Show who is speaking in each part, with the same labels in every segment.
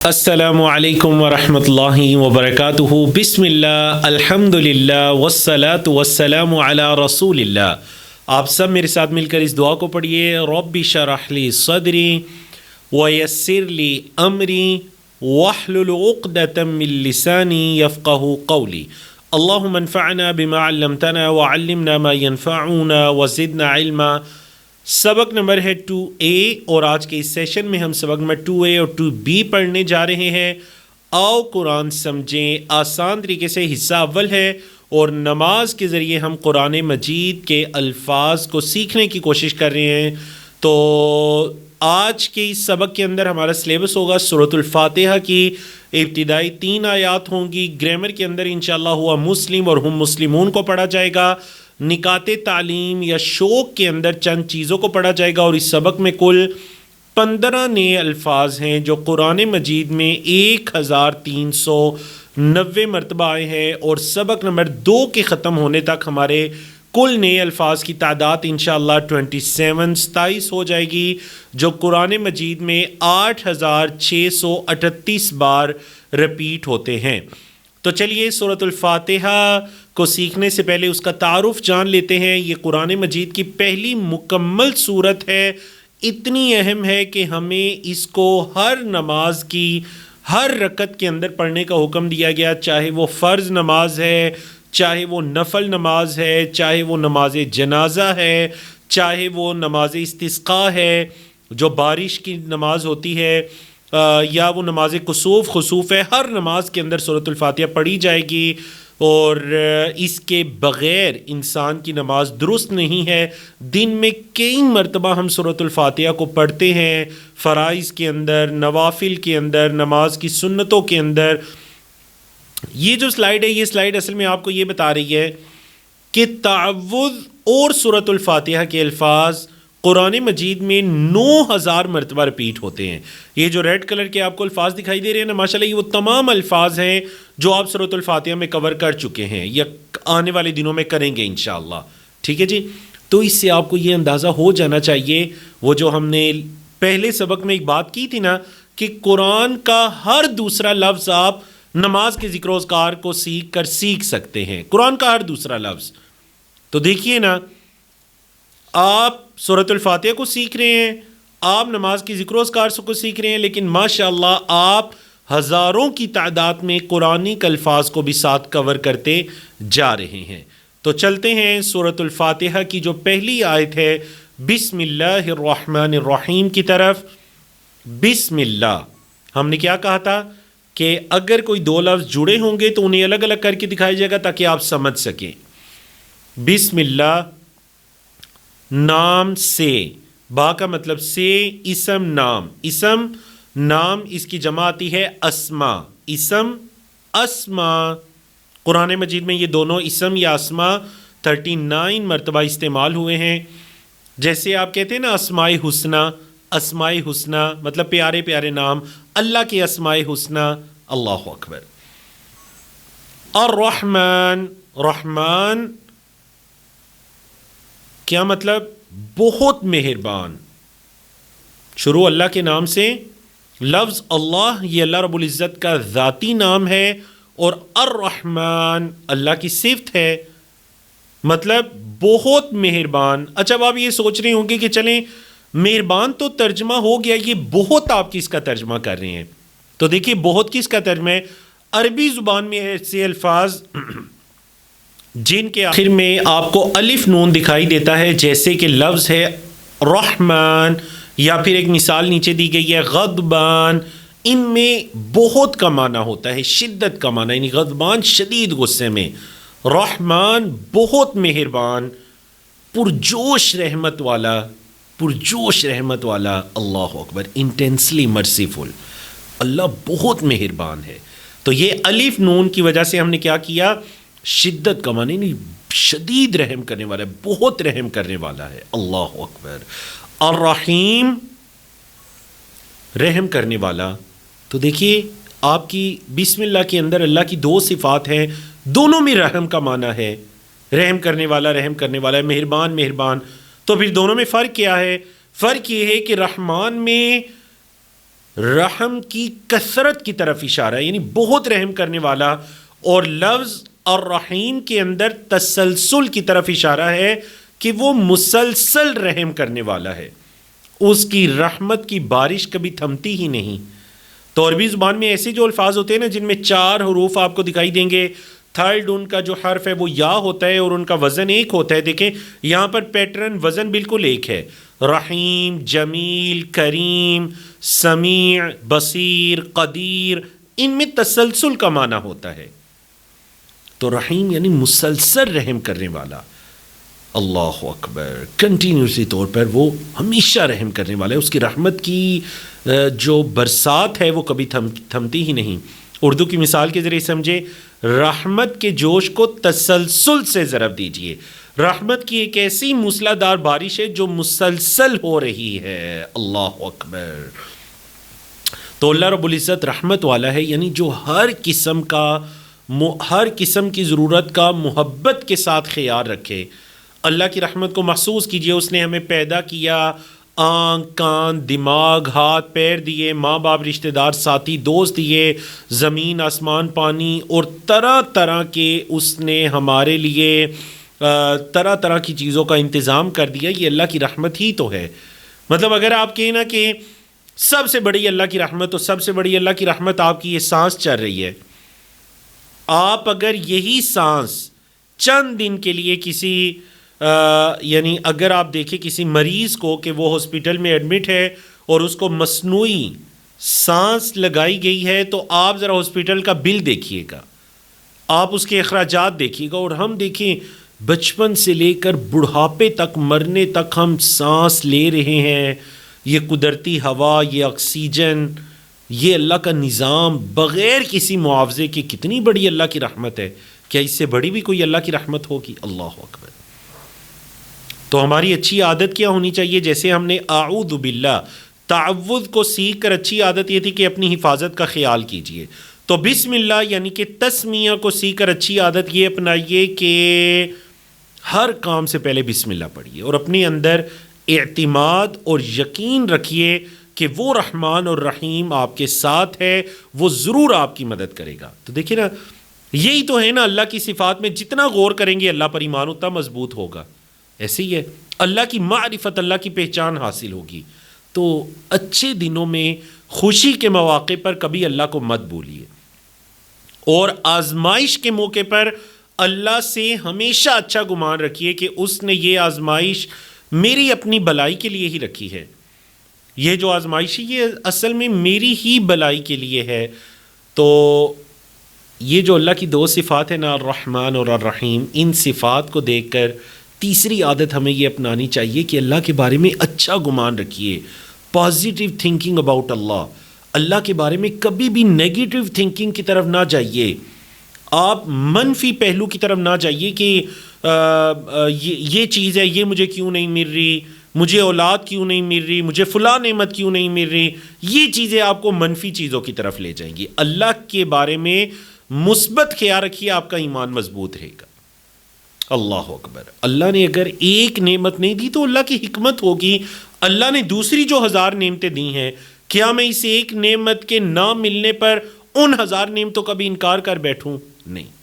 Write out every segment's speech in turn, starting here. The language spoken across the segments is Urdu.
Speaker 1: السلام علیکم ورحمۃ اللہ وبرکاتہ۔ بسم اللہ، الحمدللہ والصلاۃ والسلام علی رسول اللہ۔ آپ سب میرے ساتھ مل کر اس دعا کو پڑھیے، رب اشرح لی صدری ویسر لی امری واحلل عقدۃ من لسانی یفقہوا قولی۔ اللہم انفعنا بما علمتنا وعلمنا ما ينفعنا وزدنا علما۔ سبق نمبر ہے 2A اور آج کے اس سیشن میں ہم سبق نمبر 2A اور 2B پڑھنے جا رہے ہیں۔ آؤ قرآن سمجھیں، آسان طریقے سے حصہ اول ہے اور نماز کے ذریعے ہم قرآن مجید کے الفاظ کو سیکھنے کی کوشش کر رہے ہیں۔ تو آج کے اس سبق کے اندر ہمارا سلیبس ہوگا سورۃ الفاتحہ کی ابتدائی 3 آیات ہوں گی۔ گرامر کے اندر انشاءاللہ ہوا مسلم اور ہم مسلمون کو پڑھا جائے گا۔ نکات تعلیم یا شوق کے اندر چند چیزوں کو پڑھا جائے گا، اور اس سبق میں کل 15 نئے الفاظ ہیں جو قرآن مجید میں 1390 مرتبہ آئے ہیں، اور سبق نمبر 2 کے ختم ہونے تک ہمارے کل نئے الفاظ کی تعداد انشاءاللہ 27 ہو جائے گی، جو قرآن مجید میں 8638 بار رپیٹ ہوتے ہیں۔ تو چلیے سورۃ الفاتحہ کو سیکھنے سے پہلے اس کا تعارف جان لیتے ہیں۔ یہ قرآن مجید کی پہلی مکمل سورت ہے، اتنی اہم ہے کہ ہمیں اس کو ہر نماز کی ہر رکعت کے اندر پڑھنے کا حکم دیا گیا، چاہے وہ فرض نماز ہے، چاہے وہ نفل نماز ہے، چاہے وہ نماز جنازہ ہے، چاہے وہ نماز استسقاء ہے جو بارش کی نماز ہوتی ہے، یا وہ نماز کسوف خسوف ہے۔ ہر نماز کے اندر سورۃ الفاتحہ پڑھی جائے گی، اور اس کے بغیر انسان کی نماز درست نہیں ہے۔ دن میں کئی مرتبہ ہم سورۃ الفاتحہ کو پڑھتے ہیں، فرائض کے اندر، نوافل کے اندر، نماز کی سنتوں کے اندر۔ یہ جو سلائیڈ ہے، یہ سلائیڈ اصل میں آپ کو یہ بتا رہی ہے کہ تعوذ اور سورۃ الفاتحہ کے الفاظ قرآن مجید میں 9000 مرتبہ رپیٹ ہوتے ہیں۔ یہ جو ریڈ کلر کے آپ کو الفاظ دکھائی دے رہے ہیں نا، ماشاءاللہ یہ وہ تمام الفاظ ہیں جو آپ سورۃ الفاتحہ میں کور کر چکے ہیں یا آنے والے دنوں میں کریں گے انشاءاللہ، ٹھیک ہے جی۔ تو اس سے آپ کو یہ اندازہ ہو جانا چاہیے، وہ جو ہم نے پہلے سبق میں ایک بات کی تھی نا کہ قرآن کا ہر دوسرا لفظ آپ نماز کے ذکر و اذکار کو سیکھ سکتے ہیں، قرآن کا ہر دوسرا لفظ۔ تو دیکھیے نا، آپ سورۃ الفاتحہ کو سیکھ رہے ہیں، آپ نماز کی ذکر و اذکار کو سیکھ رہے ہیں، لیکن ماشاءاللہ آپ ہزاروں کی تعداد میں قرآنی الفاظ کو بھی ساتھ کور کرتے جا رہے ہیں۔ تو چلتے ہیں سورۃ الفاتحہ کی جو پہلی آیت ہے بسم اللہ الرحمن الرحیم کی طرف۔ بسم اللہ، ہم نے کیا کہا تھا کہ اگر کوئی 2 لفظ جڑے ہوں گے تو انہیں الگ الگ کر کے دکھایا جائے گا تاکہ آپ سمجھ سکیں۔ بسم اللہ، نام سے، با کا مطلب سے، اسم نام، اسم نام اس کی جمع آتی ہے اسما، اسم اسما۔ قرآن مجید میں یہ دونوں اسم یا اسما 39 مرتبہ استعمال ہوئے ہیں۔ جیسے آپ کہتے ہیں نا اسماء حسنہ، اسماء حسنہ مطلب پیارے پیارے نام، اللہ کے اسماء حسنہ۔ اللہ اکبر۔ الرحمن، رحمان کیا مطلب؟ بہت مہربان۔ شروع اللہ کے نام سے، لفظ اللہ یہ اللہ رب العزت کا ذاتی نام ہے، اور الرحمن اللہ کی صفت ہے، مطلب بہت مہربان۔ اچھا اب آپ یہ سوچ رہے ہوں گے کہ چلیں مہربان تو ترجمہ ہو گیا، یہ بہت آپ کس کا ترجمہ کر رہے ہیں؟ تو دیکھیے بہت کس کا ترجمہ ہے؟ عربی زبان میں ایسے الفاظ جن کے آخر میں آپ کو الف نون دکھائی دیتا ہے، جیسے کہ لفظ ہے رحمان، یا پھر ایک مثال نیچے دی گئی ہے غضبان۔ ان میں بہت کا معنی ہوتا ہے، شدت کا معنی، یعنی غضبان شدید غصے میں، رحمان بہت مہربان، پرجوش رحمت والا، پرجوش رحمت والا۔ اللہ اکبر، انٹینسلی مرسیفل، اللہ بہت مہربان ہے۔ تو یہ الف نون کی وجہ سے ہم نے کیا کیا؟ شدت کا معنی نہیں، شدید رحم کرنے والا ہے، بہت رحم کرنے والا ہے۔ اللہ اکبر۔ الرحیم، رحم کرنے والا۔ تو دیکھیے آپ کی بسم اللہ کے اندر اللہ کی 2 صفات ہیں، دونوں میں رحم کا معنی ہے، رحم کرنے والا، رحم کرنے والا ہے، مہربان مہربان۔ تو پھر دونوں میں فرق کیا ہے؟ فرق یہ ہے کہ رحمان میں رحم کی کثرت کی طرف اشارہ ہے، یعنی بہت رحم کرنے والا، اور لفظ الرحیم کے اندر تسلسل کی طرف اشارہ ہے کہ وہ مسلسل رحم کرنے والا ہے، اس کی رحمت کی بارش کبھی تھمتی ہی نہیں۔ تو عربی زبان میں ایسے جو الفاظ ہوتے ہیں نا جن میں 4 حروف آپ کو دکھائی دیں گے، تھرڈ ان کا جو حرف ہے وہ یا ہوتا ہے اور ان کا وزن ایک ہوتا ہے۔ دیکھیں یہاں پر پیٹرن وزن بالکل ایک ہے، رحیم، جمیل، کریم، سمیع، بصیر، قدیر، ان میں تسلسل کا معنی ہوتا ہے۔ تو رحیم یعنی مسلسل رحم کرنے والا، اللہ اکبر، کنٹینیوسلی طور پر وہ ہمیشہ رحم کرنے والا ہے، اس کی رحمت کی جو برسات ہے وہ کبھی تھمتی ہی نہیں۔ اردو کی مثال کے ذریعے سمجھے، رحمت کے جوش کو تسلسل سے ضرب دیجئے۔ رحمت کی ایک ایسی موسلادھار بارش ہے جو مسلسل ہو رہی ہے، اللہ اکبر۔ تو اللہ رب العزت رحمت والا ہے، یعنی جو ہر قسم کی ضرورت کا محبت کے ساتھ خیال رکھے۔ اللہ کی رحمت کو محسوس کیجئے، اس نے ہمیں پیدا کیا، آنکھ، کان، دماغ، ہاتھ، پیر دیے، ماں باپ، رشتہ دار، ساتھی، دوست دیے، زمین، آسمان، پانی، اور طرح طرح کے اس نے ہمارے لیے طرح طرح کی چیزوں کا انتظام کر دیا۔ یہ اللہ کی رحمت ہی تو ہے۔ مطلب اگر آپ کہیں نا کہ سب سے بڑی اللہ کی رحمت، تو سب سے بڑی اللہ کی رحمت آپ کی یہ سانس چل رہی ہے۔ آپ اگر یہی سانس چند دن کے لیے کسی یعنی اگر آپ دیکھیں کسی مریض کو کہ وہ ہاسپٹل میں ایڈمٹ ہے اور اس کو مصنوعی سانس لگائی گئی ہے، تو آپ ذرا ہاسپٹل کا بل دیکھیے گا، آپ اس کے اخراجات دیکھیے گا۔ اور ہم دیکھیں بچپن سے لے کر بڑھاپے تک، مرنے تک ہم سانس لے رہے ہیں، یہ قدرتی ہوا، یہ آکسیجن، یہ اللہ کا نظام بغیر کسی معاوضے کے، کتنی بڑی اللہ کی رحمت ہے۔ کیا اس سے بڑی بھی کوئی اللہ کی رحمت ہوگی؟ اللہ اکبر۔ تو ہماری اچھی عادت کیا ہونی چاہیے؟ جیسے ہم نے اعوذ باللہ تعوذ کو سیکھ کر اچھی عادت یہ تھی کہ اپنی حفاظت کا خیال کیجئے، تو بسم اللہ یعنی کہ تسمیہ کو سیکھ کر اچھی عادت یہ اپنائیے کہ ہر کام سے پہلے بسم اللہ پڑھیے، اور اپنے اندر اعتماد اور یقین رکھیے کہ وہ رحمان اور رحیم آپ کے ساتھ ہے، وہ ضرور آپ کی مدد کرے گا۔ تو دیکھیں نا، یہی تو ہے نا اللہ کی صفات میں جتنا غور کریں گے اللہ پر ایمان اتنا مضبوط ہوگا۔ ایسے ہی ہے، اللہ کی معرفت، اللہ کی پہچان حاصل ہوگی۔ تو اچھے دنوں میں، خوشی کے مواقع پر کبھی اللہ کو مت بھولیے، اور آزمائش کے موقع پر اللہ سے ہمیشہ اچھا گمان رکھیے کہ اس نے یہ آزمائش میری اپنی بلائی کے لیے ہی رکھی ہے، یہ جو آزمائش ہے یہ اصل میں میری ہی بلائی کے لیے ہے۔ تو یہ جو اللہ کی 2 صفات ہیں نا، الرحمن اور الرحیم، ان صفات کو دیکھ کر تیسری عادت ہمیں یہ اپنانی چاہیے کہ اللہ کے بارے میں اچھا گمان رکھیے، پازیٹیو تھنکنگ اباؤٹ اللہ۔ اللہ کے بارے میں کبھی بھی نیگیٹو تھنکنگ کی طرف نہ جائیے، آپ منفی پہلو کی طرف نہ جائیے کہ یہ چیز ہے، یہ مجھے کیوں نہیں مل رہی، مجھے اولاد کیوں نہیں مل رہی، مجھے فلاں نعمت کیوں نہیں مل رہی۔ یہ چیزیں آپ کو منفی چیزوں کی طرف لے جائیں گی۔ اللہ کے بارے میں مثبت خیال رکھیے، آپ کا ایمان مضبوط رہے گا۔ اللہ اکبر۔ اللہ نے اگر ایک نعمت نہیں دی تو اللہ کی حکمت ہوگی، اللہ نے دوسری جو 1000 نعمتیں دی ہیں، کیا میں اس ایک نعمت کے نہ ملنے پر ان 1000 نعمتوں کا بھی انکار کر بیٹھوں؟ نہیں۔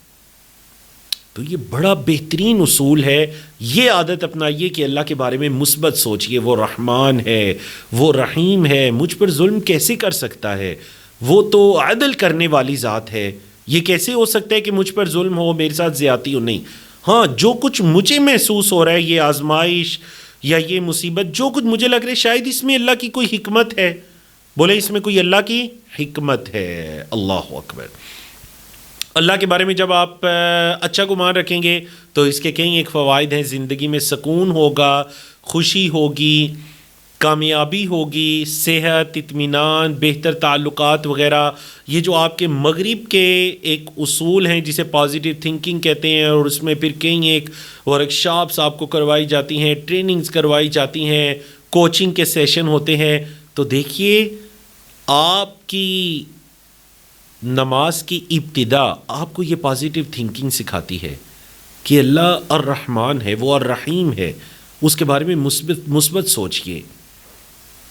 Speaker 1: تو یہ بڑا بہترین اصول ہے، یہ عادت اپنائیے کہ اللہ کے بارے میں مثبت سوچئے، وہ رحمان ہے، وہ رحیم ہے، مجھ پر ظلم کیسے کر سکتا ہے، وہ تو عدل کرنے والی ذات ہے، یہ کیسے ہو سکتا ہے کہ مجھ پر ظلم ہو، میرے ساتھ زیادتی ہو؟ نہیں، ہاں جو کچھ مجھے محسوس ہو رہا ہے، یہ آزمائش یا یہ مصیبت، جو کچھ مجھے لگ رہا ہے شاید اس میں اللہ کی کوئی حکمت ہے، بولے اس میں کوئی اللہ کی حکمت ہے۔ اللہ اکبر۔ اللہ کے بارے میں جب آپ اچھا گمان رکھیں گے تو اس کے کئی ایک فوائد ہیں، زندگی میں سکون ہوگا، خوشی ہوگی، کامیابی ہوگی، صحت، اطمینان، بہتر تعلقات وغیرہ۔ یہ جو آپ کے مغرب کے ایک اصول ہیں جسے پازیٹیو تھنکنگ کہتے ہیں، اور اس میں پھر کئی ایک ورکشاپس آپ کو کروائی جاتی ہیں، ٹریننگز کروائی جاتی ہیں، کوچنگ کے سیشن ہوتے ہیں۔ تو دیکھیے آپ کی نماز کی ابتدا آپ کو یہ پازیٹیو تھنکنگ سکھاتی ہے کہ اللہ الرحمن ہے، وہ الرحیم ہے، اس کے بارے میں مثبت سوچئے۔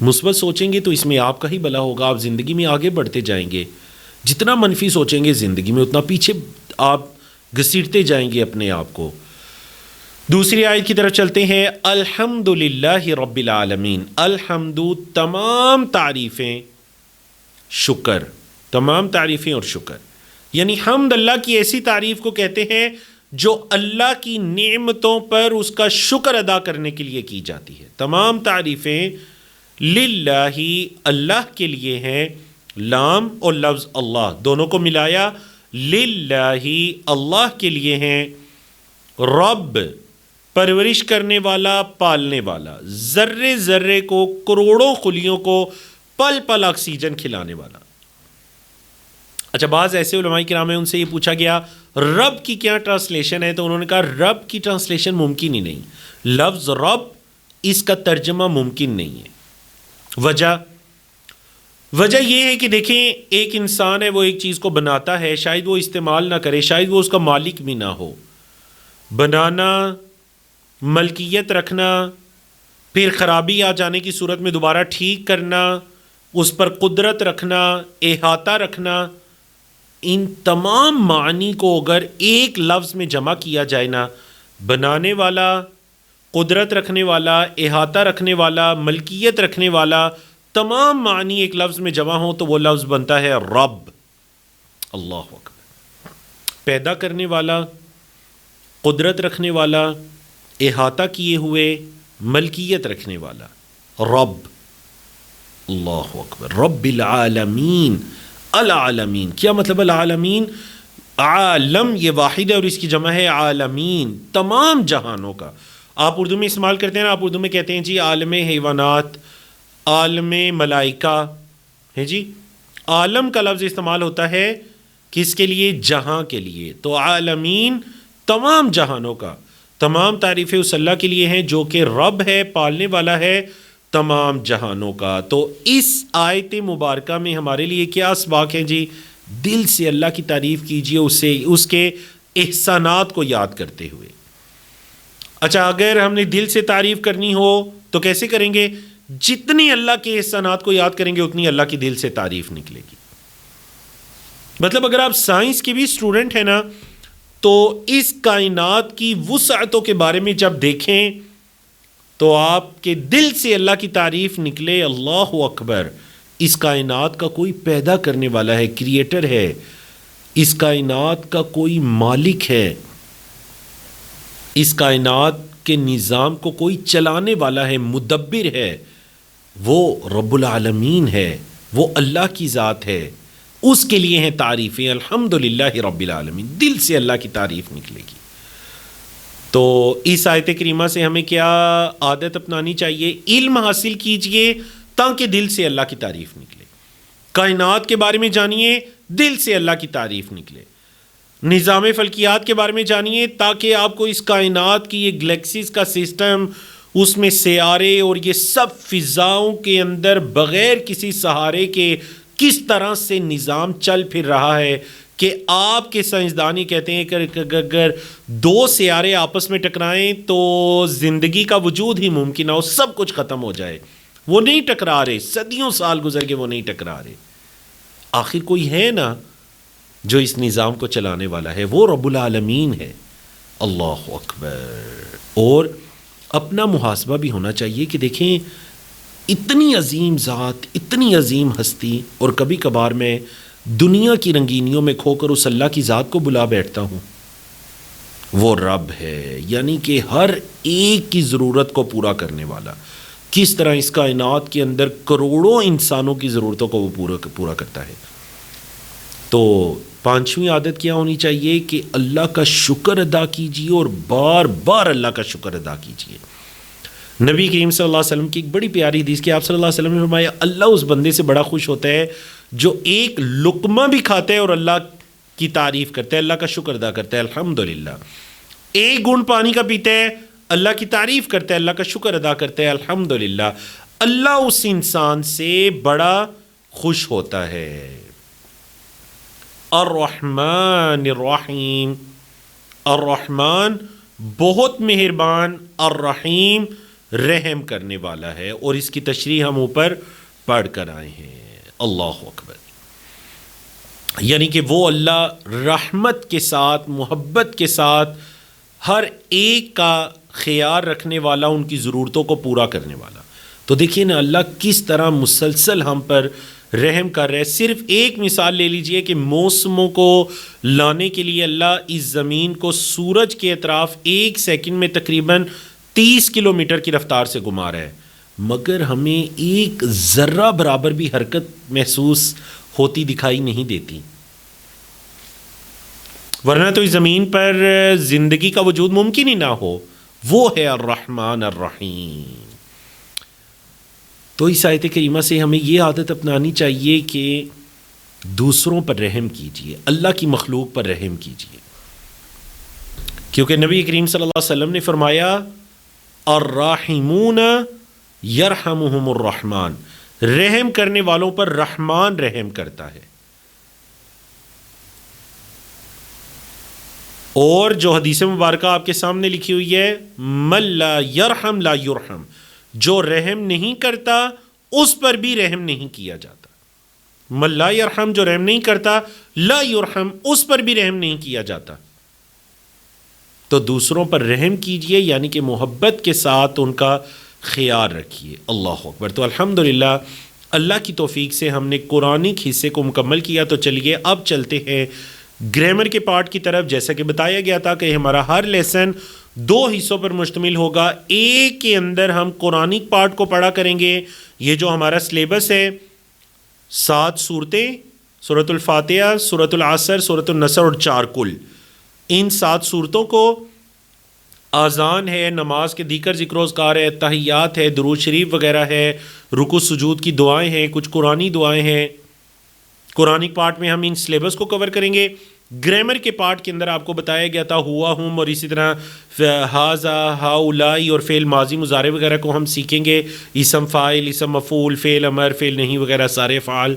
Speaker 1: مثبت سوچیں گے تو اس میں آپ کا ہی بھلا ہوگا، آپ زندگی میں آگے بڑھتے جائیں گے. جتنا منفی سوچیں گے زندگی میں اتنا پیچھے آپ گھسیٹتے جائیں گے اپنے آپ کو. دوسری آیت کی طرف چلتے ہیں. الحمد للہ رب العالمین. الحمد تمام تعریفیں، شکر، تمام تعریفیں اور شکر. یعنی حمد اللہ کی ایسی تعریف کو کہتے ہیں جو اللہ کی نعمتوں پر اس کا شکر ادا کرنے کے لیے کی جاتی ہے. تمام تعریفیں للہ، اللہ کے لیے ہیں. لام اور لفظ اللہ دونوں کو ملایا، للہ اللہ کے لیے ہیں. رب پرورش کرنے والا، پالنے والا، ذرے ذرے کو، کروڑوں خلیوں کو پل پل آکسیجن کھلانے والا. اچھا، بعض ایسے علماء کرام ہیں، ان سے یہ پوچھا گیا رب کی کیا ٹرانسلیشن ہے، تو انہوں نے کہا رب کی ٹرانسلیشن ممکن ہی نہیں. لفظ رب اس کا ترجمہ ممکن نہیں ہے. وجہ یہ ہے کہ دیکھیں، ایک انسان ہے، وہ ایک چیز کو بناتا ہے، شاید وہ استعمال نہ کرے، شاید وہ اس کا مالک بھی نہ ہو. بنانا، ملکیت رکھنا، پھر خرابی آ جانے کی صورت میں دوبارہ ٹھیک کرنا، اس پر قدرت رکھنا، احاطہ رکھنا، ان تمام معنی کو اگر ایک لفظ میں جمع کیا جائے نا، بنانے والا، قدرت رکھنے والا، احاطہ رکھنے والا، ملکیت رکھنے والا، تمام معنی ایک لفظ میں جمع ہوں تو وہ لفظ بنتا ہے رب. اللہ اکبر. پیدا کرنے والا، قدرت رکھنے والا، احاطہ کیے ہوئے، ملکیت رکھنے والا، رب. اللہ اکبر. رب العالمین. العالمین کیا مطلب؟ العالمین، عالم یہ واحد ہے اور اس کی جمع ہے عالمین، تمام جہانوں کا. آپ اردو میں استعمال کرتے ہیں نا، آپ اردو میں کہتے ہیں جی عالم حیوانات، عالم ملائکہ ہے جی. عالم کا لفظ استعمال ہوتا ہے کس کے لیے؟ جہاں کے لیے. تو عالمین تمام جہانوں کا. تمام تعریفیں اس اللہ کے لیے ہیں جو کہ رب ہے، پالنے والا ہے تمام جہانوں کا. تو اس آیت مبارکہ میں ہمارے لیے کیا اسباق ہیں جی؟ دل سے اللہ کی تعریف کیجئے، اسے، اس کے احسانات کو یاد کرتے ہوئے. اچھا، اگر ہم نے دل سے تعریف کرنی ہو تو کیسے کریں گے؟ جتنی اللہ کے احسانات کو یاد کریں گے اتنی اللہ کی دل سے تعریف نکلے گی. مطلب اگر آپ سائنس کے بھی اسٹوڈنٹ ہیں نا، تو اس کائنات کی وسعتوں کے بارے میں جب دیکھیں تو آپ کے دل سے اللہ کی تعریف نکلے. اللہ اکبر. اس کائنات کا کوئی پیدا کرنے والا ہے، کریٹر ہے. اس کائنات کا کوئی مالک ہے. اس کائنات کے نظام کو کوئی چلانے والا ہے، مدبر ہے. وہ رب العالمین ہے، وہ اللہ کی ذات ہے. اس کے لیے ہیں تعریفیں. الحمدللہ رب العالمین. دل سے اللہ کی تعریف نکلے گی. تو اس آیت کریمہ سے ہمیں کیا عادت اپنانی چاہیے؟ علم حاصل کیجئے تاکہ دل سے اللہ کی تعریف نکلے. کائنات کے بارے میں جانیے، دل سے اللہ کی تعریف نکلے. نظام فلکیات کے بارے میں جانیے تاکہ آپ کو اس کائنات کی یہ گلیکسیز کا سسٹم، اس میں سیارے اور یہ سب فضاؤں کے اندر بغیر کسی سہارے کے کس طرح سے نظام چل پھر رہا ہے، کہ آپ کے سائنسدانی کہتے ہیں کہ اگر دو سیارے آپس میں ٹکرائیں تو زندگی کا وجود ہی ممکن ہو، سب کچھ ختم ہو جائے. وہ نہیں ٹکرا رہے، صدیوں سال گزر گئے وہ نہیں ٹکرا رہے. آخر کوئی ہے نا جو اس نظام کو چلانے والا ہے، وہ رب العالمین ہے. اللہ اکبر. اور اپنا محاسبہ بھی ہونا چاہیے کہ دیکھیں اتنی عظیم ذات، اتنی عظیم ہستی، اور کبھی کبھار میں دنیا کی رنگینیوں میں کھو کر اس اللہ کی ذات کو بلا بیٹھتا ہوں. وہ رب ہے، یعنی کہ ہر ایک کی ضرورت کو پورا کرنے والا. کس طرح اس کائنات کے اندر کروڑوں انسانوں کی ضرورتوں کو وہ پورا کرتا ہے. تو پانچویں عادت کیا ہونی چاہیے کہ اللہ کا شکر ادا کیجیے اور بار بار اللہ کا شکر ادا کیجیے. نبی کریم صلی اللہ علیہ وسلم کی ایک بڑی پیاری حدیث کہ آپ صلی اللہ علیہ وسلم نے فرمایا اللہ اس بندے سے بڑا خوش ہوتا ہے جو ایک لقمہ بھی کھاتا ہے اور اللہ کی تعریف کرتا ہے، اللہ کا شکر ادا کرتا ہے الحمدللہ. ایک گھونٹ پانی کا پیتا ہے، اللہ کی تعریف کرتا ہے، اللہ کا شکر ادا کرتا ہے الحمدللہ. اللہ اس انسان سے بڑا خوش ہوتا ہے. الرحمن الرحیم. الرحمن بہت مہربان، الرحیم رحم کرنے والا ہے، اور اس کی تشریح ہم اوپر پڑھ کر آئے ہیں۔ اللہ اکبر۔ یعنی کہ وہ اللہ رحمت کے ساتھ، محبت کے ساتھ ہر ایک کا خیال رکھنے والا، ان کی ضرورتوں کو پورا کرنے والا۔ تو دیکھیے نا اللہ کس طرح مسلسل ہم پر رحم کر رہے۔ صرف ایک مثال لے لیجئے کہ موسموں کو لانے کے لیے اللہ اس زمین کو سورج کے اطراف 1 سیکنڈ میں تقریباً 30 کلومیٹر کی رفتار سے گھما رہا ہے، مگر ہمیں ایک ذرہ برابر بھی حرکت محسوس ہوتی دکھائی نہیں دیتی، ورنہ تو اس زمین پر زندگی کا وجود ممکن ہی نہ ہو۔ وہ ہے الرحمن الرحیم۔ تو اس آیت کریمہ سے ہمیں یہ عادت اپنانی چاہیے کہ دوسروں پر رحم کیجیے، اللہ کی مخلوق پر رحم کیجیے، کیونکہ نبی کریم صلی اللہ علیہ وسلم نے فرمایا الراحمون یرحمہم الرحمن، رحم کرنے والوں پر رحمان رحم کرتا ہے۔ اور جو حدیث مبارکہ آپ کے سامنے لکھی ہوئی ہے، من لا یرحم لا یرحم، جو رحم نہیں کرتا اس پر بھی رحم نہیں کیا جاتا۔ من لا یرحم، جو رحم نہیں کرتا، لا یرحم، اس پر بھی رحم نہیں کیا جاتا۔ تو دوسروں پر رحم کیجئے، یعنی کہ محبت کے ساتھ ان کا خیال رکھیے۔ اللہ اکبر۔ تو الحمدللہ اللہ کی توفیق سے ہم نے قرآنک حصے کو مکمل کیا۔ تو چلیے اب چلتے ہیں گرامر کے پارٹ کی طرف۔ جیسا کہ بتایا گیا تھا کہ ہمارا ہر لیسن 2 حصوں پر مشتمل ہوگا۔ ایک کے اندر ہم قرآنک پارٹ کو پڑھا کریں گے، یہ جو ہمارا سلیبس ہے، 7 صورتیں، سورۃ الفاتحہ، سورۃ العصر، سورۃ النصر اور 4 کل، ان 7 صورتوں کو اذان ہے، نماز کے دیگر ذکر و اذکار ہے، تحیات ہے، درود شریف وغیرہ ہے، رکوع سجود کی دعائیں ہیں، کچھ قرآنی دعائیں ہیں۔ قرآنک پارٹ میں ہم ان سلیبس کو کور کریں گے۔ گرامر کے پارٹ کے اندر آپ کو بتایا گیا تھا ہوا، ہم، اور اسی طرح ہاذا، ہاؤلائی اور فعل ماضی مضارع وغیرہ کو ہم سیکھیں گے، اسم فاعل، اسم مفعول، فعل امر، فعل نہیں وغیرہ سارے افعال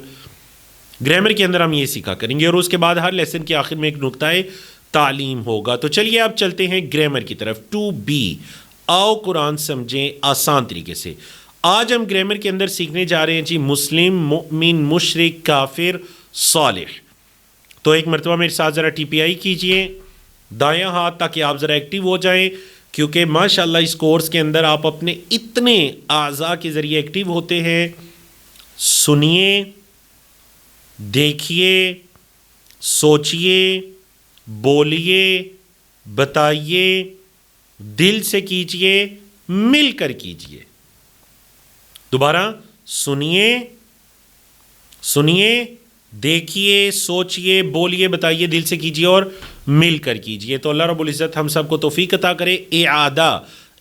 Speaker 1: گرامر کے اندر ہم یہ سیکھا کریں گے۔ اور اس کے بعد ہر لیسن کے آخر میں ایک نقطہ تعلیم ہوگا۔ تو چلیے اب چلتے ہیں گرامر کی طرف۔ ٹو بی، آؤ قرآن سمجھیں آسان طریقے سے۔ آج ہم گرامر کے اندر سیکھنے جا رہے ہیں جی مسلم، مؤمن، مشرک، کافر، صالح۔ تو ایک مرتبہ میرے ساتھ ذرا ٹی پی آئی کیجئے دایاں ہاتھ، تاکہ آپ ذرا ایکٹیو ہو جائیں، کیونکہ ماشاءاللہ اس کورس کے اندر آپ اپنے اتنے اعضاء کے ذریعے ایکٹیو ہوتے ہیں۔ سنیے، دیکھیے، سوچیے، بولیے، بتائیے، دل سے کیجئے، مل کر کیجئے۔ دوبارہ سنیے، دیکھیے، سوچیے، بولیے، بتائیے، دل سے کیجئے اور مل کر کیجئے۔ تو اللہ رب العزت ہم سب کو توفیق عطا کرے۔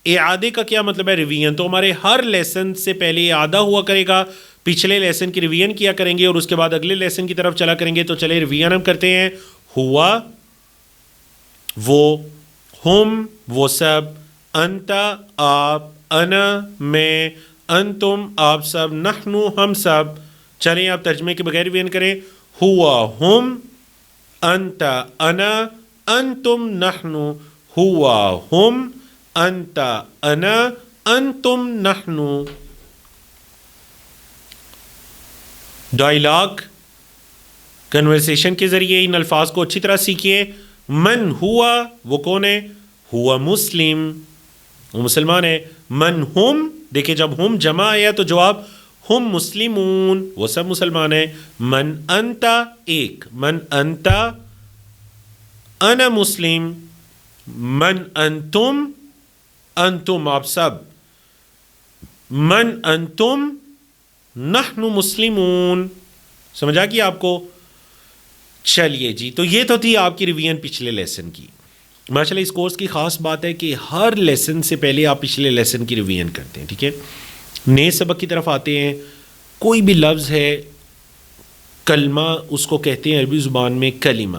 Speaker 1: اعادے کا کیا مطلب ہے؟ ریویژن۔ تو ہمارے ہر لیسن سے پہلے اعادہ ہوا کرے گا، پچھلے لیسن کی ریویژن کیا کریں گے اور اس کے بعد اگلے لیسن کی طرف چلا کریں گے۔ تو چلے ریویژن ہم کرتے ہیں۔ ہوا، وہ، ہم، وہ سب، انت، آپ، انا، میں، انتم، آپ سب، نحنو، ہم سب۔ چلیں آپ ترجمے کے بغیر ریویژن کریں۔ ہوا، ہم، انت، انا، انتم، نحنو، ہوا، ہم، انت، انا، انتم، نحنو۔ ڈائیلاگ، کنورسیشن کے ذریعے ان الفاظ کو اچھی طرح سیکھیے۔ من ہوا، وہ کون ہے؟ ہوا مسلم، وہ مسلمان ہے۔ من ہم، دیکھیں جب ہم جمع آیا تو جواب ہم مسلمون، وہ سب مسلمان ہیں۔ من انتا، ایک، من انتا، انا مسلم۔ من انتم، انتم آپ سب۔ من انتم، نحن مسلمون۔ سمجھا کہ آپ کو؟ چلیے جی، تو یہ تو تھی آپ کی ریویژن پچھلے لیسن کی۔ ماشاءاللہ اس کورس کی خاص بات ہے کہ ہر لیسن سے پہلے آپ پچھلے لیسن کی ریویژن کرتے ہیں، ٹھیک ہے؟ نئے سبق کی طرف آتے ہیں۔ کوئی بھی لفظ ہے، کلمہ اس کو کہتے ہیں عربی زبان میں کلمہ،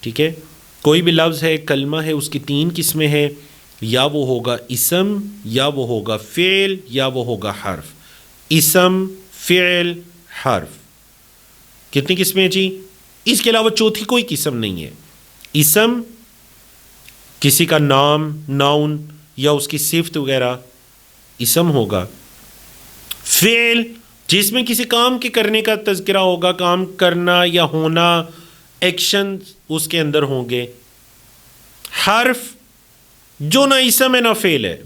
Speaker 1: ٹھیک ہے؟ کوئی بھی لفظ ہے، کلمہ ہے، اس کی 3 قسمیں ہیں، یا وہ ہوگا اسم، یا وہ ہوگا فعل، یا وہ ہوگا حرف۔ اسم، فعل، حرف، کتنی قسمیں جی؟ اس کے علاوہ چوتھی کوئی قسم نہیں ہے۔ اسم کسی کا نام، ناؤن یا اس کی صفت وغیرہ، اسم ہوگا. فعل جس میں کسی کام کے کرنے کا تذکرہ ہوگا, کام کرنا یا ہونا, ایکشن اس کے اندر ہوں گے. حرف جو نہ اسم ہے نہ فعل ہے,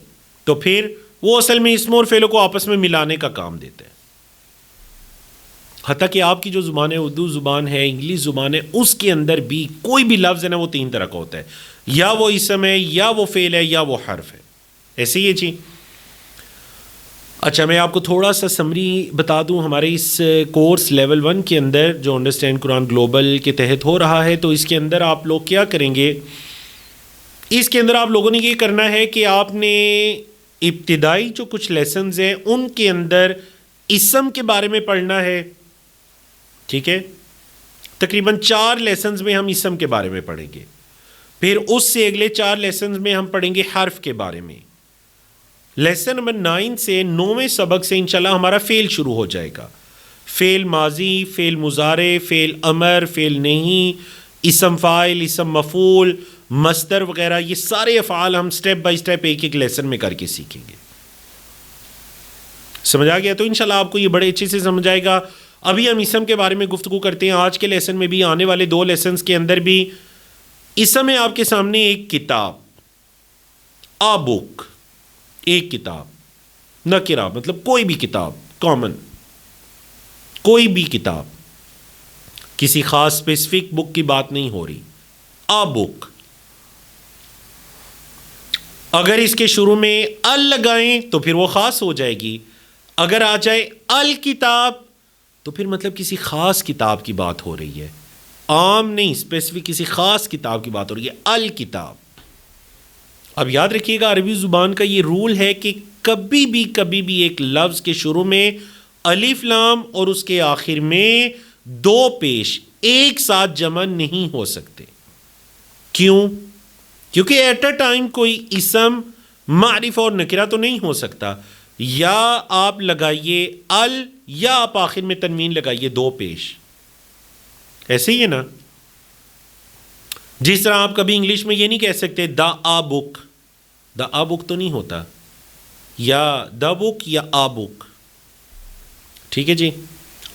Speaker 1: تو پھر وہ اصل میں اسم اور فعلوں کو آپس میں ملانے کا کام دیتا ہے. حتیٰ کہ آپ کی جو زبان ہے, اردو زبان ہے, انگلش زبان ہے, اس کے اندر بھی کوئی بھی لفظ ہے نا وہ 3 طرح کا ہوتا ہے, یا وہ اسم ہے, یا وہ فعل ہے, یا وہ حرف ہے. ایسے ہی ہے جی. اچھا, میں آپ کو تھوڑا سا سمری بتا دوں. ہمارے اس کورس لیول 1 کے اندر جو انڈرسٹینڈ قرآن گلوبل کے تحت ہو رہا ہے, تو اس کے اندر آپ لوگ کیا کریں گے, اس کے اندر آپ لوگوں نے یہ کرنا ہے کہ آپ نے ابتدائی جو کچھ لیسنز ہیں ان کے اندر اسم کے بارے میں پڑھنا ہے. ٹھیک ہے, تقریباً 4 لیسنز میں ہم اسم کے بارے میں پڑھیں گے. پھر اس سے اگلے 4 لیسنز میں ہم پڑھیں گے حرف کے بارے میں. لیسن نمبر 9 سے 9ویں سبق سے انشاءاللہ ہمارا فعل شروع ہو جائے گا. فعل ماضی, فعل مضارع, فعل امر, فعل نہیں, اسم فاعل, اسم مفعول, مصدر وغیرہ, یہ سارے افعال ہم سٹیپ بائی سٹیپ ایک ایک لیسن میں کر کے سیکھیں گے. سمجھ آ گیا؟ تو انشاءاللہ آپ کو یہ بڑے اچھے سے سمجھ آئے گا. ابھی ہم اسم کے بارے میں گفتگو کرتے ہیں. آج کے لیسن میں بھی, آنے والے 2 لیسنز کے اندر بھی اسم ہے آپ کے سامنے ایک کتاب, آ بک, ایک کتاب. نکرہ مطلب کوئی بھی کتاب, کامن کوئی بھی کتاب, کسی خاص اسپیسیفک بک کی بات نہیں ہو رہی. آ بک. اگر اس کے شروع میں ال لگائیں تو پھر وہ خاص ہو جائے گی. اگر آ جائے الکتاب تو پھر مطلب کسی خاص کتاب کی بات ہو رہی ہے, عام نہیں, اسپیسیفک کسی خاص کتاب کی بات ہو رہی ہے. الکتاب. اب یاد رکھیے گا, عربی زبان کا یہ رول ہے کہ کبھی بھی ایک لفظ کے شروع میں الف لام اور اس کے آخر میں 2 پیش ایک ساتھ جمع نہیں ہو سکتے. کیوں؟ کیونکہ ایٹ اے ٹائم کوئی اسم, معرفہ اور نکرہ تو نہیں ہو سکتا. یا آپ لگائیے ال, یا آپ آخر میں تنوین لگائیے 2 پیش. ایسے ہی ہے نا. جس طرح آپ کبھی انگلش میں یہ نہیں کہہ سکتے دا آ بک, دا آ بک تو نہیں ہوتا, یا دا بک یا آ بک. ٹھیک ہے جی.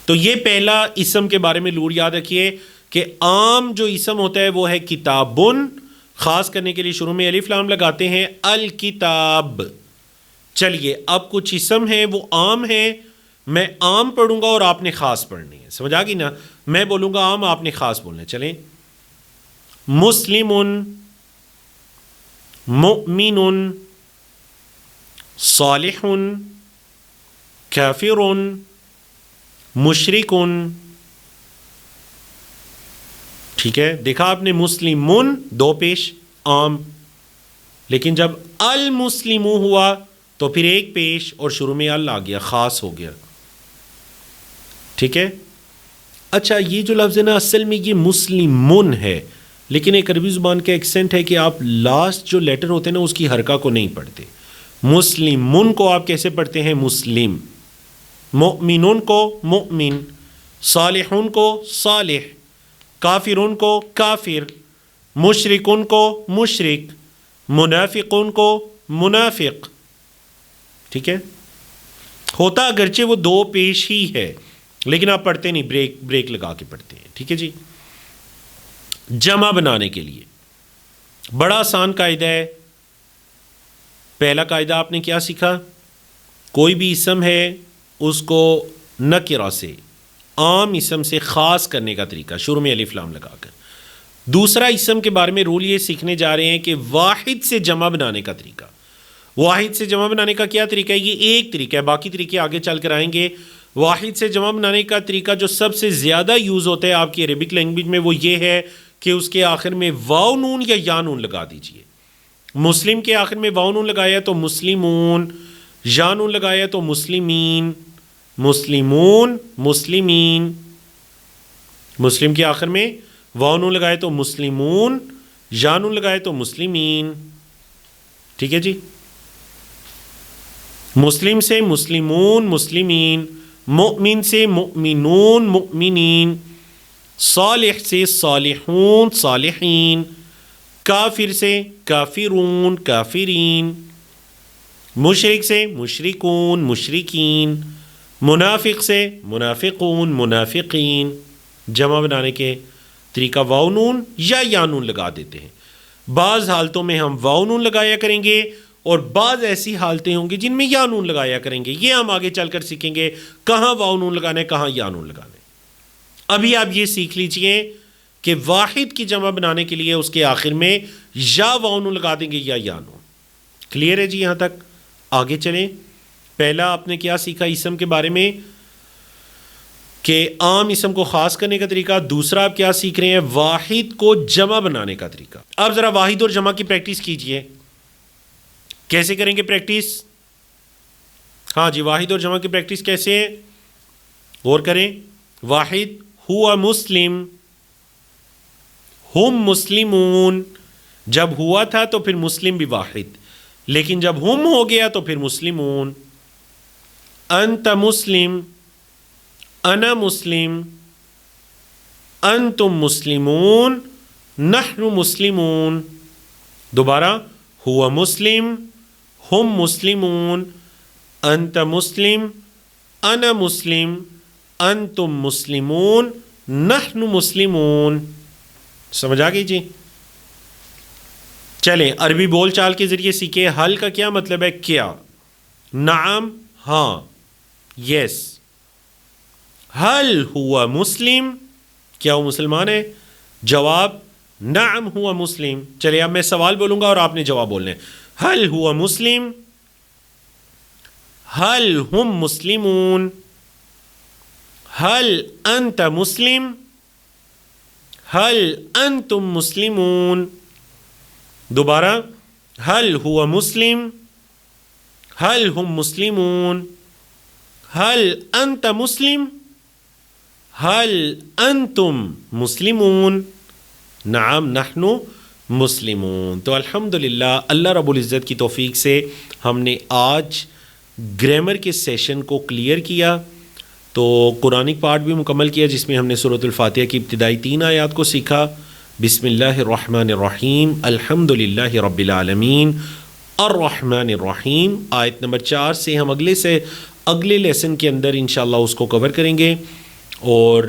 Speaker 1: تو یہ پہلا اسم کے بارے میں لور یاد رکھیے کہ عام جو اسم ہوتا ہے وہ ہے کتابن. خاص کرنے کے لیے شروع میں الف لام لگاتے ہیں, الکتاب. چلیے, اب کچھ اسم ہیں وہ عام ہیں, میں عام پڑھوں گا اور آپ نے خاص پڑھنی ہے. سمجھ آ گئی نا؟ میں بولوں گا عام, آپ نے خاص بولنا ہے. چلیں. مسلم, مؤمن, صالح, کافر, مشرک. ٹھیک ہے, دیکھا آپ نے, مسلمون 2 پیش عام, لیکن جب المسلم ہوا تو پھر 1 پیش اور شروع میں ال آ گیا, خاص ہو گیا. ٹھیک ہے. اچھا, یہ جو لفظ ہے نا اصل میں یہ مسلمون ہے, لیکن ایک عربی زبان کا ایکسنٹ ہے کہ آپ لاسٹ جو لیٹر ہوتے ہیں نا اس کی حرکہ کو نہیں پڑھتے. مسلمون کو آپ کیسے پڑھتے ہیں؟ مسلم. مؤمنون کو مؤمن, صالحون کو صالح, کافرون کو کافر, مشرکون کو مشرک, منافقون کو منافق. ٹھیک ہے. ہوتا اگرچہ وہ 2 پیش ہی ہے, لیکن آپ پڑھتے نہیں, بریک لگا کے پڑھتے ہیں. ٹھیک ہے جی. جمع بنانے کے لیے بڑا آسان قاعدہ ہے. پہلا قاعدہ آپ نے کیا سیکھا؟ کوئی بھی اسم ہے اس کو نکرہ سے, عام اسم سے خاص کرنے کا طریقہ, شروع میں الف لام لگا کر. دوسرا اسم کے بارے میں رول یہ سیکھنے جا رہے ہیں کہ واحد سے جمع بنانے کا طریقہ. واحد سے جمع بنانے کا کیا طریقہ ہے؟ یہ ایک طریقہ ہے, باقی طریقے آگے چل کر آئیں گے. واحد سے جمع بنانے کا طریقہ جو سب سے زیادہ یوز ہوتا ہے آپ کی عربک لینگویج میں وہ یہ ہے کہ اس کے آخر میں واو نون یا یا نون لگا دیجئے. مسلم کے آخر میں واو نون لگایا تو مسلمون, یا نون لگایا تو مسلمین, مسلمون, مسلمین. مسلم کے آخر میں واو نون لگائے تو مسلمون, یا نون لگائے تو مسلمین. ٹھیک ہے جی. مسلم سے مسلمون مسلمین, مؤمن سے مؤمنون مؤمنین, صالح سے صالحون صالحین, کافر سے کافرون کافرین. مشرک سے مشرکون مشرکین، منافق سے منافقون منافقین. جمع بنانے کے طریقہ واو نون یا یا نون لگا دیتے ہیں. بعض حالتوں میں ہم واو نون لگایا کریں گے اور بعض ایسی حالتیں ہوں گی جن میں یا نون لگایا کریں گے. یہ ہم آگے چل کر سیکھیں گے کہاں واو نون لگانا ہے کہاں یا نون لگانا ہے. ابھی آپ یہ سیکھ لیجئے کہ واحد کی جمع بنانے کے لیے اس کے آخر میں یا واو نون لگا دیں گے یا نون. کلیئر ہے جی یہاں تک؟ آگے چلیں. پہلا آپ نے کیا سیکھا اسم کے بارے میں کہ عام اسم کو خاص کرنے کا طریقہ. دوسرا آپ کیا سیکھ رہے ہیں؟ واحد کو جمع بنانے کا طریقہ. اب ذرا واحد اور جمع کی پریکٹس کیجئے. کیسے کریں گے پریکٹس؟ ہاں جی واحد اور جمع کی پریکٹس کیسے ہے؟ غور کریں. واحد ہوا مسلم، ہم مسلمون. جب ہوا تھا تو پھر مسلم بھی واحد، لیکن جب ہم ہو گیا تو پھر مسلمون. انت مسلم، انا مسلم، انتم مسلمون، نحن مسلمون. دوبارہ ہوا مسلم، ہم مسلمون، انت مسلم، انا مسلم، انتم مسلمون، نحن مسلمون. سمجھ آ گئی جی؟ چلیں عربی بول چال کے ذریعے سیکھیں. حل کا کیا مطلب ہے؟ کیا. نعم ہاں، یس. حل ہوا مسلم، کیا وہ مسلمان ہے؟ جواب نعم ہوا مسلم. چلے اب میں سوال بولوں گا اور آپ نے جواب بولنا ہے. حل ہوا مسلم، حل ہم مسلمون، حل انت مسلم، حل انتم مسلمون. دوبارہ حل ہوا مسلم، حل ہم مسلمون، حل انت مسلم، حل انتم مسلمون، نعم نحن مسلمون. تو الحمدللہ اللہ رب العزت کی توفیق سے ہم نے آج گرامر کے سیشن کو کلیئر کیا. تو قرآنک پارٹ بھی مکمل کیا جس میں ہم نے سورۃ الفاتحہ کی ابتدائی 3 آیات کو سیکھا. بسم اللہ الرحمن الرحیم، الحمدللہ رب العالمین، الرحمن الرحیم. آیت نمبر 4 سے ہم اگلے لیسن کے اندر انشاءاللہ اس کو کور کریں گے. اور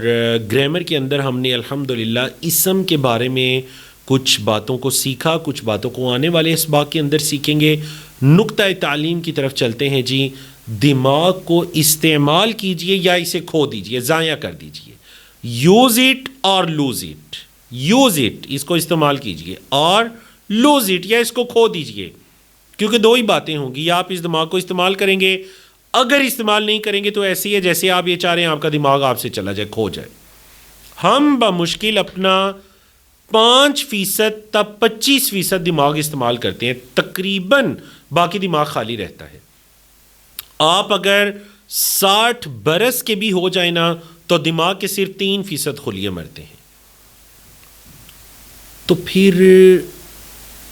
Speaker 1: گرامر کے اندر ہم نے الحمدللہ اسم کے بارے میں کچھ باتوں کو سیکھا، کچھ باتوں کو آنے والے اسباق کے اندر سیکھیں گے. نقطہ تعلیم کی طرف چلتے ہیں جی. دماغ کو استعمال کیجئے یا اسے کھو دیجئے، ضائع کر دیجئے. یوز اٹ اور لوز اٹ. یوز اٹ اس کو استعمال کیجئے اور لوز اٹ یا اس کو کھو دیجئے. کیونکہ دو ہی باتیں ہوں گی، یا آپ اس دماغ کو استعمال کریں گے، اگر استعمال نہیں کریں گے تو ایسے ہی ہے جیسے آپ یہ چاہ رہے ہیں آپ کا دماغ آپ سے چلا جائے، کھو جائے. ہم بمشکل اپنا 5% تا 25% دماغ استعمال کرتے ہیں، تقریباً باقی دماغ خالی رہتا ہے. آپ اگر 60 برس کے بھی ہو جائیں نا تو دماغ کے صرف 3% خلیے مرتے ہیں. تو پھر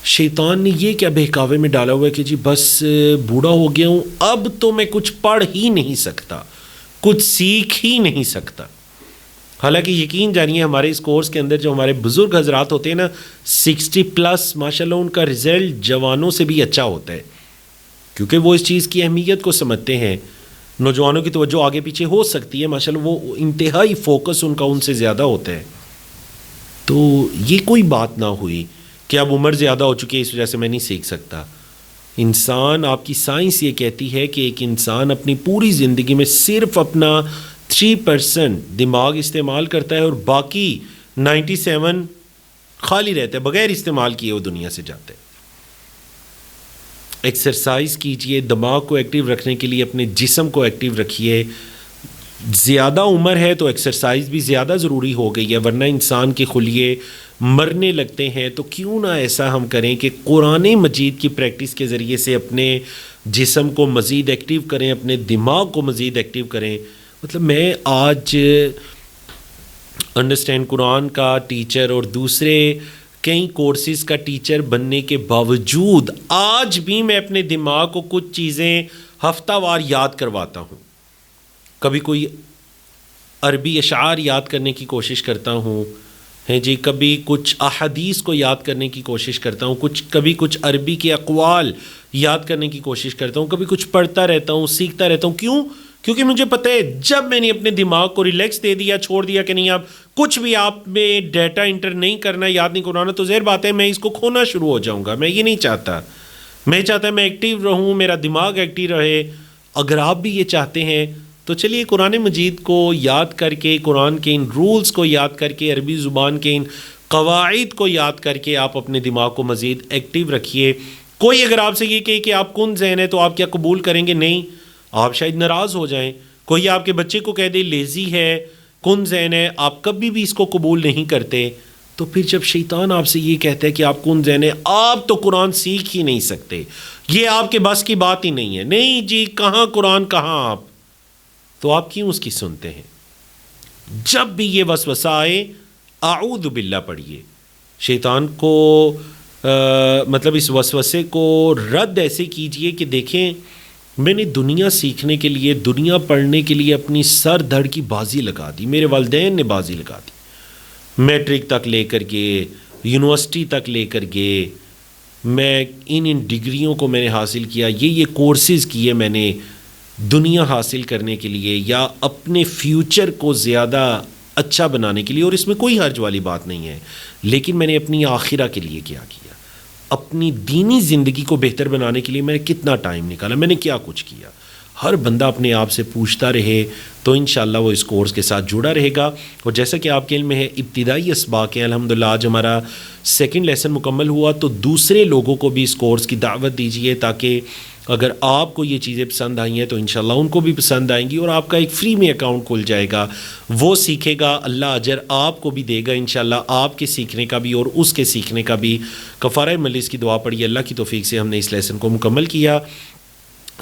Speaker 1: شیطان نے یہ کیا بہکاوے میں ڈالا ہوا ہے کہ جی بس بوڑھا ہو گیا ہوں، اب تو میں کچھ پڑھ ہی نہیں سکتا، کچھ سیکھ ہی نہیں سکتا. حالانکہ یقین جانیے ہمارے اس کورس کے اندر جو ہمارے بزرگ حضرات ہوتے ہیں نا 60+ ماشاءاللہ ان کا رزلٹ جوانوں سے بھی اچھا ہوتا ہے، کیونکہ وہ اس چیز کی اہمیت کو سمجھتے ہیں. نوجوانوں کی توجہ آگے پیچھے ہو سکتی ہے، ماشاءاللہ وہ انتہائی فوکس ان کا ان سے زیادہ ہوتا ہے. تو یہ کوئی بات نہ ہوئی کہ اب عمر زیادہ ہو چکی ہے اس وجہ سے میں نہیں سیکھ سکتا. انسان، آپ کی سائنس یہ کہتی ہے کہ ایک انسان اپنی پوری زندگی میں صرف اپنا 3% دماغ استعمال کرتا ہے اور باقی 97 خالی رہتا ہے، بغیر استعمال کیے وہ دنیا سے جاتا ہے. ایکسرسائز کیجئے، دماغ کو ایکٹیو رکھنے کے لیے اپنے جسم کو ایکٹیو رکھیے. زیادہ عمر ہے تو ایکسرسائز بھی زیادہ ضروری ہو گئی ہے، ورنہ انسان کے خلیے مرنے لگتے ہیں. تو کیوں نہ ایسا ہم کریں کہ قرآن مجید کی پریکٹس کے ذریعے سے اپنے جسم کو مزید ایکٹیو کریں، اپنے دماغ کو مزید ایکٹیو کریں. مطلب میں آج انڈرسٹینڈ قرآن کا ٹیچر اور دوسرے کئی کورسز کا ٹیچر بننے کے باوجود آج بھی میں اپنے دماغ کو کچھ چیزیں ہفتہ وار یاد کرواتا ہوں. کبھی کوئی عربی اشعار یاد کرنے کی کوشش کرتا ہوں ہیں جی، کبھی کچھ احادیث کو یاد کرنے کی کوشش کرتا ہوں، کبھی کچھ عربی کے اقوال یاد کرنے کی کوشش کرتا ہوں, کبھی کچھ پڑھتا رہتا ہوں, سیکھتا رہتا ہوں. کیوں؟ کیونکہ مجھے پتہ ہے جب میں نے اپنے دماغ کو ریلیکس دے دیا, چھوڑ دیا کہ نہیں اب کچھ بھی آپ میں ڈیٹا انٹر نہیں کرنا, یاد نہیں کرانا, تو ظاہر بات ہے میں اس کو کھونا شروع ہو جاؤں گا. میں یہ نہیں چاہتا. میں چاہتا میں ایکٹیو رہوں, میرا دماغ ایکٹیو رہے. اگر آپ بھی یہ چاہتے ہیں تو چلیے قرآن مجید کو یاد کر کے, قرآن کے ان رولز کو یاد کر کے, عربی زبان کے ان قواعد کو یاد کر کے آپ اپنے دماغ کو مزید ایکٹیو رکھیے. کوئی اگر آپ سے یہ کہے کہ آپ کن ذہن ہے تو آپ کیا قبول کریں گے؟ نہیں, آپ شاید ناراض ہو جائیں. کوئی آپ کے بچے کو کہہ دے لیزی ہے, کن ذہن ہے, آپ کبھی بھی اس کو قبول نہیں کرتے. تو پھر جب شیطان آپ سے یہ کہتا ہے کہ آپ کن ذہن ہے, آپ تو قرآن سیکھ ہی نہیں سکتے, یہ آپ کے بس کی بات ہی نہیں ہے, نہیں جی کہاں قرآن کہاں آپ, تو آپ کیوں اس کی سنتے ہیں؟ جب بھی یہ وسوسہ آئے اعوذ باللہ پڑھیے. شیطان کو مطلب اس وسوسے کو رد ایسے کیجئے کہ دیکھیں میں نے دنیا سیکھنے کے لیے, دنیا پڑھنے کے لیے اپنی سر دھڑ کی بازی لگا دی, میرے والدین نے بازی لگا دی, میٹرک تک لے کر کے یونیورسٹی تک لے کر کے میں ان ڈگریوں کو میں نے حاصل کیا, یہ کورسز کیے میں نے دنیا حاصل کرنے کے لیے یا اپنے فیوچر کو زیادہ اچھا بنانے کے لیے, اور اس میں کوئی حرج والی بات نہیں ہے. لیکن میں نے اپنی آخرہ کے لیے کیا کیا, اپنی دینی زندگی کو بہتر بنانے کے لیے میں نے کتنا ٹائم نکالا, میں نے کیا کچھ کیا. ہر بندہ اپنے آپ سے پوچھتا رہے تو انشاءاللہ وہ اس کورس کے ساتھ جڑا رہے گا. اور جیسا کہ آپ کے علم میں ہے ابتدائی اسباق ہیں, الحمدللہ آج ہمارا 2nd لیسن مکمل ہوا, تو دوسرے لوگوں کو بھی اس کورس کی دعوت دیجیے تاکہ اگر آپ کو یہ چیزیں پسند آئی ہیں تو انشاءاللہ ان کو بھی پسند آئیں گی, اور آپ کا ایک فری میں اکاؤنٹ کھل جائے گا, وہ سیکھے گا, اللہ اجر آپ کو بھی دے گا انشاءاللہ, آپ کے سیکھنے کا بھی اور اس کے سیکھنے کا بھی. کفارہ مجلس کی دعا پڑھی, اللہ کی توفیق سے ہم نے اس لیسن کو مکمل کیا.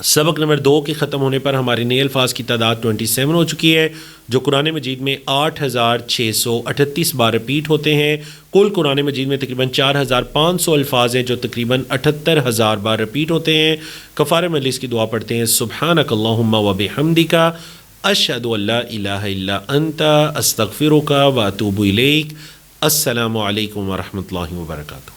Speaker 1: سبق نمبر 2 کے ختم ہونے پر ہمارے نئے الفاظ کی تعداد 27 ہو چکی ہے, جو قرآن مجید میں 8638 بار رپیٹ ہوتے ہیں. کل قرآن مجید میں تقریباً 4500 الفاظ ہیں جو تقریباً 78000 بار رپیٹ ہوتے ہیں. کفارہ مجلس کی دعا پڑھتے ہیں, سبحانک اللہم و بحمدک اشہد ان لا الہ الا انت استغفرک و اتوب الیک. السلام علیکم ورحمۃ اللہ وبرکاتہ.